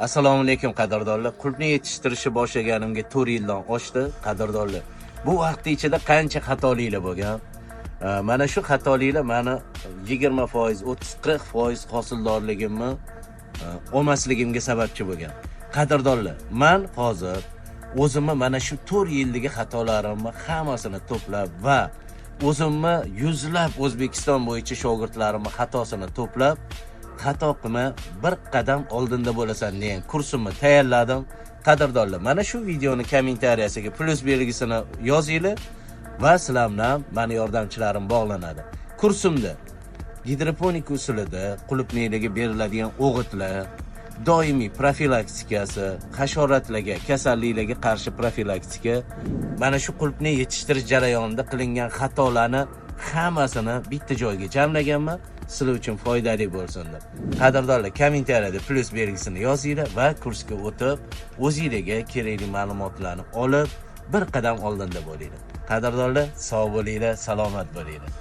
Assalomu alaykum qadrdonlar. Qulupni yetishtirishni boshlaganimga 4 yildan oshdi qadrdonlar. Bu vaqt ichida qancha xatoliklar bo'lgan. Mana shu xatoliklar meni 20%, 30-40% hosildorligimni olmasligimga sababchi bo'lgan. Qadrdonlar, men hozir o'zimni mana shu 4 yildagi xatolarimni hammasini to'plab va o'zimni yuzlab O'zbekiston bo'yicha shogirdlarimni xatosini to'plab xato qilma, bir qadam oldinda bo'lasan degan kursimni tayyorladim. Qadrdonlar, mana shu videoni kommentariyasiga plus belgisini yozinglar va sizlar bilan meni yordamchilarim bog'lanadi. Kursimda gidroponik usulida qulupniylarga beriladigan o'g'itlar, doimiy profilaktikasi, hasharotlarga, kasalliklarga qarshi profilaktika, mana shu qulupni yetishtirish jarayonida qilingan xatolarni hammasini bitta joyga jamlaganman. Sizlar uchun foydali bo'lsin deb. Qadrdonlar, kommentariyada plus belgisini yozinglar va kursga o'tib, o'zingizga kerakli ma'lumotlarni olib, bir qadam oldinda bo'linglar. Qadrdonlar, sog' bo'linglar, salomat bo'linglar.